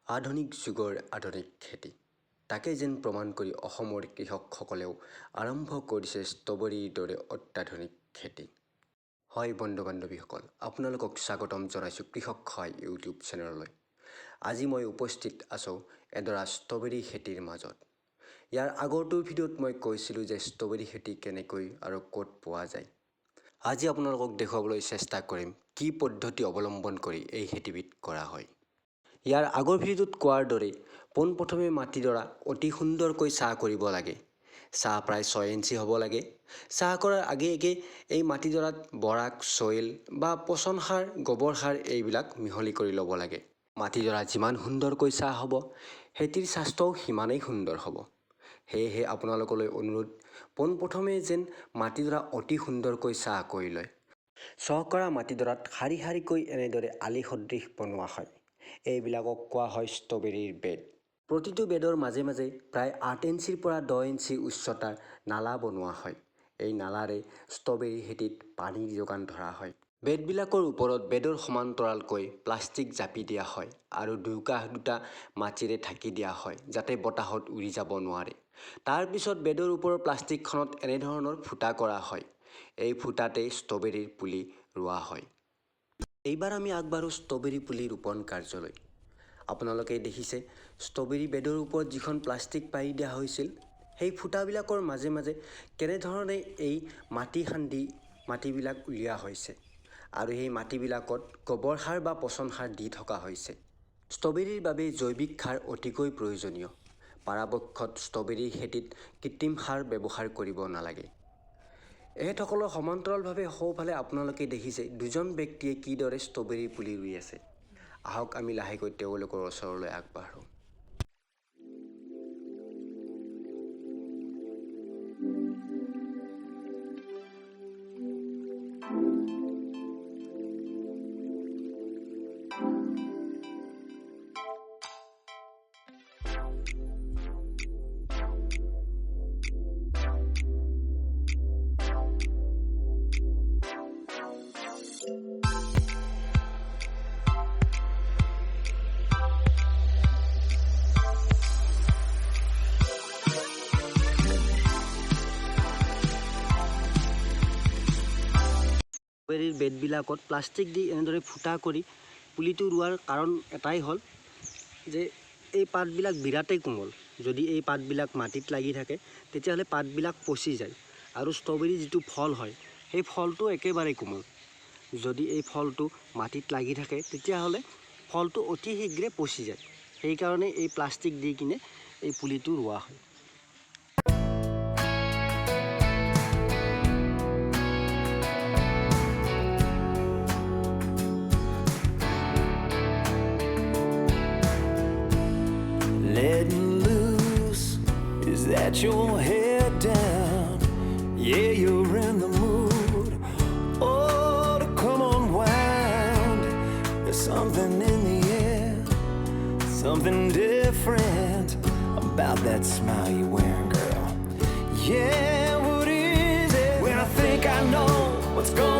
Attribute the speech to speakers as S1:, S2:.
S1: আধুনিক যুগৰ আধুনিক খেতি তাকে যেন প্ৰমাণ কৰি অসমৰ কৃষকসকলেও আৰম্ভ কৰিছে ষ্ট্ৰবেৰীৰ দৰে অত্যাধুনিক খেতি। হয় বন্ধু বান্ধৱীসকল, আপোনালোকক স্বাগতম জনাইছোঁ কৃষক সহায় ইউটিউব চেনেললৈ। আজি মই উপস্থিত আছোঁ এডৰা ষ্ট্ৰবেৰী খেতিৰ মাজত। ইয়াৰ আগৰটো ভিডিঅ'ত মই কৈছিলোঁ যে ষ্ট্ৰবেৰী খেতি কেনেকৈ আৰু ক'ত পোৱা যায়। আজি আপোনালোকক দেখুৱাবলৈ চেষ্টা কৰিম কি পদ্ধতি অৱলম্বন কৰি এই খেতিবিধ কৰা হয়। ইয়াৰ আগৰ ভিডিঅ'টোত কোৱাৰ দৰে পোনপ্ৰথমে মাটিডৰা অতি সুন্দৰকৈ চাহ কৰিব লাগে। চাহ প্ৰায় 6 ইঞ্চি হ'ব লাগে। চাহ কৰাৰ আগে এই মাটিডৰাত বৰাক চইল বা পচন সাৰ, গোবৰ সাৰ এইবিলাক মিহলি কৰি ল'ব লাগে। মাটিডৰা যিমান সুন্দৰকৈ চাহ হ'ব, খেতিৰ স্বাস্থ্যও সিমানেই সুন্দৰ হ'ব। সেয়েহে আপোনালোকলৈ অনুৰোধ, পোনপ্ৰথমে যেন মাটিডৰা অতি সুন্দৰকৈ চাহ কৰি লয়। চহ কৰা মাটিডৰাত শাৰী শাৰীকৈ এনেদৰে আলি সদৃশ বনোৱা হয়। এইবিলাকক কোৱা হয় ষ্ট্ৰবেৰীৰ বেড। প্ৰতিটো বেডৰ মাজে মাজে প্ৰায় 8 ইঞ্চিৰ পৰা 10 ইঞ্চি উচ্চতাৰ নালা বনোৱা হয়। এই নালাৰে ষ্ট্ৰবেৰী খেতিত পানীৰ যোগান ধৰা হয়। বেডবিলাকৰ ওপৰত বেডৰ সমান্তৰালকৈ প্লাষ্টিক জাপি দিয়া হয় আৰু দুটা মাটিৰে ঢাকি দিয়া হয় যাতে বতাহত উৰি যাব নোৱাৰে। তাৰ পিছত বেডৰ ওপৰৰ প্লাষ্টিকখনত এনেধৰণৰ ফুটা কৰা হয়। এই ফুটাতেই ষ্ট্ৰবেৰীৰ পুলি ৰোৱা হয়। এইবাৰ আমি আগবাঢ়ো ষ্ট্ৰবেৰী পুলি ৰোপণ কাৰ্যলৈ। আপোনালোকে দেখিছে ষ্ট্ৰবেৰী বেডৰ ওপৰত যিখন প্লাষ্টিক পাৰি দিয়া হৈছিল, সেই ফুটাবিলাকৰ মাজে মাজে কেনেধৰণে এই মাটি খান্দি মাটিবিলাক উলিওৱা হৈছে আৰু সেই মাটিবিলাকত গোবৰ সাৰ বা পচন সাৰ দি থকা হৈছে। ষ্ট্ৰবেৰীৰ বাবে জৈৱিক সাৰ অতিকৈ প্ৰয়োজনীয়। পৰাপক্ষত ষ্ট্ৰবেৰীৰ খেতিত কৃত্ৰিম সাৰ ব্যৱহাৰ কৰিব নালাগে। এখেতসকলৰ সমান্তৰালভাৱে সোঁফালে আপোনালোকে দেখিছে দুজন ব্যক্তিয়ে কিদৰে ষ্ট্ৰবেৰীৰ পুলি ৰুই আছে। আহক আমি লাহেকৈ তেওঁলোকৰ ওচৰলৈ আগবাঢ়োঁ। ষ্ট্ৰবেৰীৰ বেডবিলাকত প্লাষ্টিক দি এনেদৰে ফুটা কৰি পুলিটো ৰোৱাৰ কাৰণ এটাই হ'ল যে এই পাতবিলাক বিৰাটেই কোমল। যদি এই পাতবিলাক মাটিত লাগি থাকে তেতিয়াহ'লে পাতবিলাক পচি যায় আৰু ষ্ট্ৰবেৰীৰ যিটো ফল হয় সেই ফলটো একেবাৰে কোমল। যদি এই ফলটো মাটিত লাগি থাকে তেতিয়াহ'লে ফলটো অতি শীঘ্ৰে পচি যায়। সেইকাৰণে এই প্লাষ্টিক দি কিনে এই পুলিটো ৰোৱা হয়।
S2: Letting loose, is that your head down? Yeah, you're in the mood. Oh, to come unwound. There's something in the air, something different about that smile you're wearing, girl. Yeah, what is it? When I think I know what's going on.